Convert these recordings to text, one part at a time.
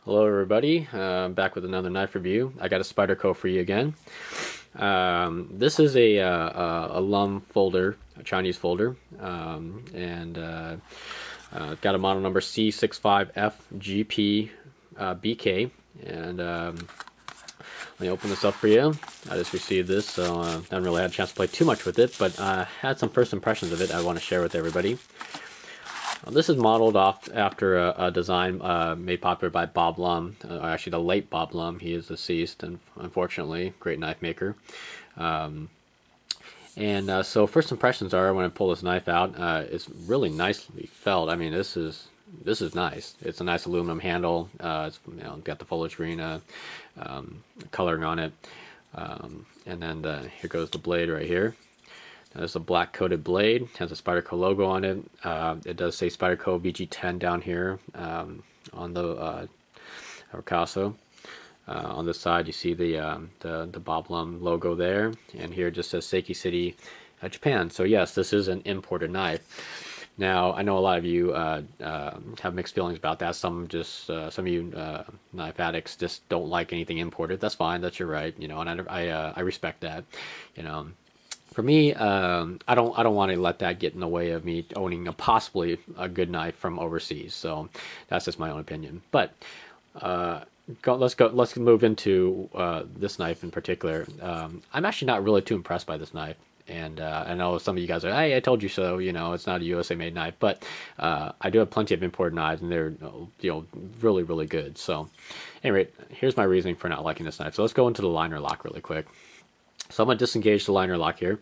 Hello everybody, I'm back with another knife review. I got a Spyderco for you again. This is a Lum folder, a Chinese folder, and got a model number C65FGP BK. Let me open this up for you. I just received this, so I haven't really had a chance to play too much with it, but had some first impressions of it I want to share with everybody. This is modeled off after a design made popular by Bob Lum, actually the late Bob Lum. He is deceased, and unfortunately, great knife maker. So first impressions are when I pull this knife out, it's really nicely felt. I mean, this is nice. It's a nice aluminum handle. It's got the foliage green coloring on it, and then here goes the blade right here. There's a black coated blade, it has a Spyderco logo on it. It does say Spyderco VG10 down here on the Ricasso. On this side you see the Bob Lum logo there, and here it just says Seiki City, Japan. So yes, this is an imported knife. Now I know a lot of you have mixed feelings about that. Some of you knife addicts just don't like anything imported. That's fine. That's your right. And I respect that. For me, I don't want to let that get in the way of me owning possibly a good knife from overseas. So that's just my own opinion. But let's move into this knife in particular. I'm actually not really too impressed by this knife. And I know some of you guys are, hey, I told you so. It's not a USA made knife. But I do have plenty of imported knives, and they're really, really good. So anyway, here's my reasoning for not liking this knife. So let's go into the liner lock really quick. So I'm going to disengage the liner lock here,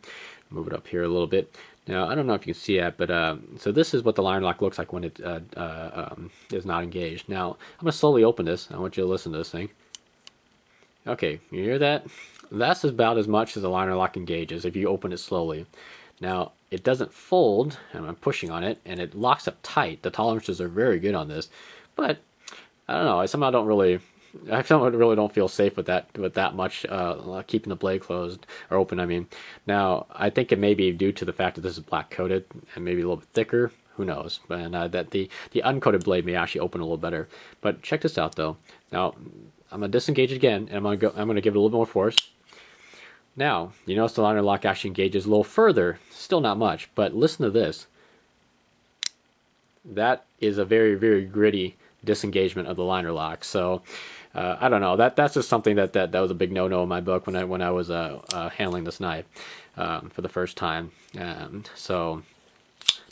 move it up here a little bit. Now, I don't know if you can see that, but so this is what the liner lock looks like when it is not engaged. Now, I'm going to slowly open this. I want you to listen to this thing. Okay, you hear that? That's about as much as the liner lock engages if you open it slowly. Now, it doesn't fold, and I'm pushing on it, and it locks up tight. The tolerances are very good on this, but I don't know. I somehow really don't feel safe with that much keeping the blade closed or open. I mean, now I think it may be due to the fact that this is black coated and maybe a little bit thicker. Who knows? And that the uncoated blade may actually open a little better. But check this out though. Now I'm gonna disengage it again, and I'm gonna give it a little more force. Now you notice the liner lock actually engages a little further. Still not much, but listen to this. That is a very, very gritty disengagement of the liner lock. So I don't know. That's just something that was a big no-no in my book when I was handling this knife for the first time.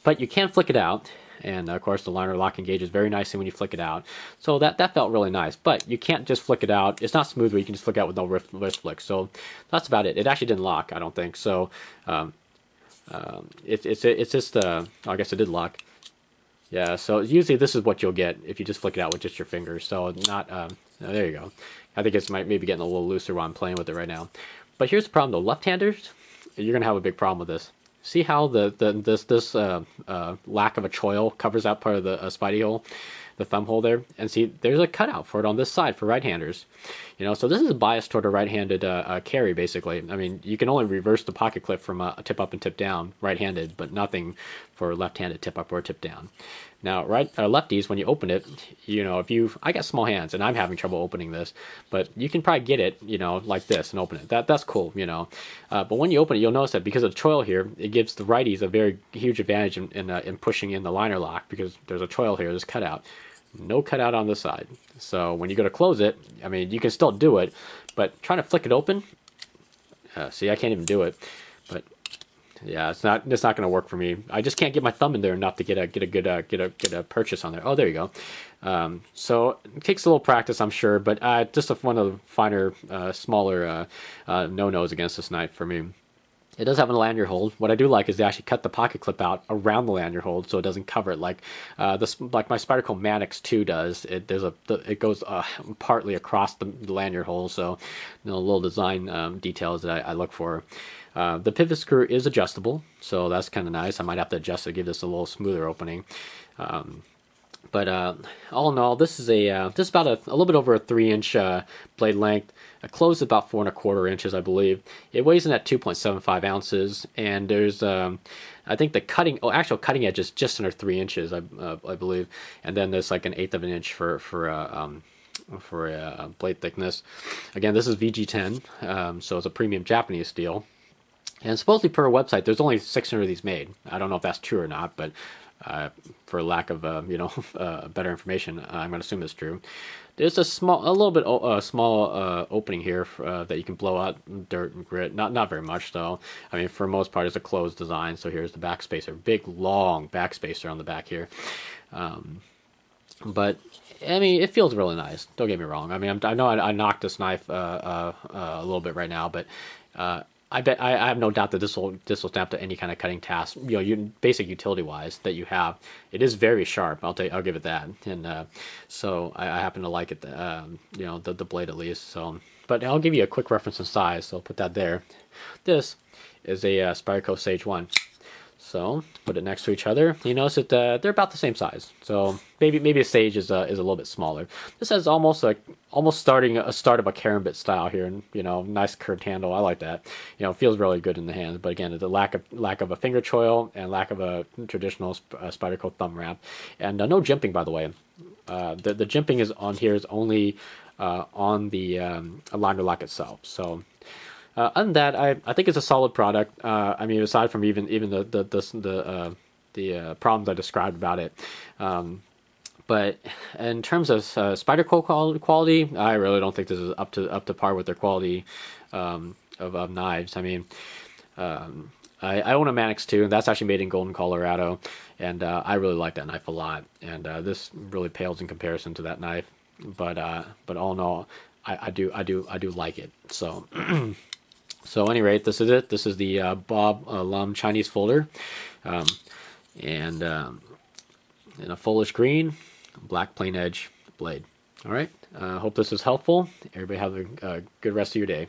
But you can flick it out, and of course the liner lock engages very nicely when you flick it out. So that felt really nice. But you can't just flick it out. It's not smooth where you can just flick out with no wrist flick. So that's about it. It actually didn't lock, I don't think. So it's just I guess it did lock. Yeah, so usually this is what you'll get if you just flick it out with just your fingers. So not, there you go. I think it's maybe getting a little looser while I'm playing with it right now. But here's the problem though, left-handers, you're gonna have a big problem with this. See how this lack of a choil covers out part of the spidey hole, the thumb hole there, and see there's a cutout for it on this side for right-handers. So this is biased toward a right-handed carry basically. I mean, you can only reverse the pocket clip from a tip up and tip down right-handed, but nothing for left-handed tip up or tip down. Now, lefties, when you open it, I got small hands and I'm having trouble opening this, but you can probably get it, like this and open it. That's cool, But when you open it, you'll notice that because of the choil here, it gives the righties a very huge advantage in pushing in the liner lock because there's a choil here, this cutout. No cutout on this side. So when you go to close it, I mean, you can still do it, but trying to flick it open, see, I can't even do it. But yeah, it's not going to work for me. I just can't get my thumb in there enough to get a purchase on there. Oh, there you go. So it takes a little practice, I'm sure, but just one of the finer, smaller no-nos against this knife for me. It does have a lanyard hold. What I do like is they actually cut the pocket clip out around the lanyard hold so it doesn't cover it like my Spyderco Maddox 2 does. It goes partly across the lanyard hole, so little design details that I look for. The pivot screw is adjustable, so that's kind of nice. I might have to adjust to give this a little smoother opening. But all in all, this is about a little bit over a 3-inch blade length. It closed about 4 1/4 inches, I believe. It weighs in at 2.75 ounces, and there's I think the actual cutting edge is just under 3 inches, I believe, and then there's like an 1/8 of an inch for for blade thickness. Again, this is VG10, so it's a premium Japanese steel. And supposedly per website, there's only 600 of these made. I don't know if that's true or not, but for lack of better information, I'm going to assume it's true. There's a little bit small opening here that you can blow out dirt and grit. Not very much though. I mean, for the most part, it's a closed design. So here's the backspacer, big long backspacer on the back here. But I mean, it feels really nice. Don't get me wrong. I mean, I know I knocked this knife a little bit right now, but I have no doubt that this will snap to any kind of cutting task. Basic utility wise that you have. It is very sharp. I'll give it that. And so I happen to like it. The blade at least. So, but I'll give you a quick reference in size. So I'll put that there. This is a Spyderco Sage 1. So put it next to each other. You notice that they're about the same size. So maybe a Sage is a little bit smaller. This has almost starting a start of a karambit style here, and nice curved handle. I like that. It feels really good in the hands. But again, the lack of a finger choil and lack of a traditional Spyderco thumb wrap, and no jimping, by the way. The jimping is only on the aligner lock itself. So. Other than that, I think it's a solid product. I mean, aside from even the problems I described about it, but in terms of Spyderco quality, I really don't think this is up to par with their quality of knives. I mean, I own a Manix too, and that's actually made in Golden, Colorado, and I really like that knife a lot. And this really pales in comparison to that knife. But all in all, I do like it. So. So, at any rate, this is it. This is the Bob Lum Chinese Folder, and in a fullish green, black plain edge blade. All right. Hope this was helpful. Everybody have a good rest of your day.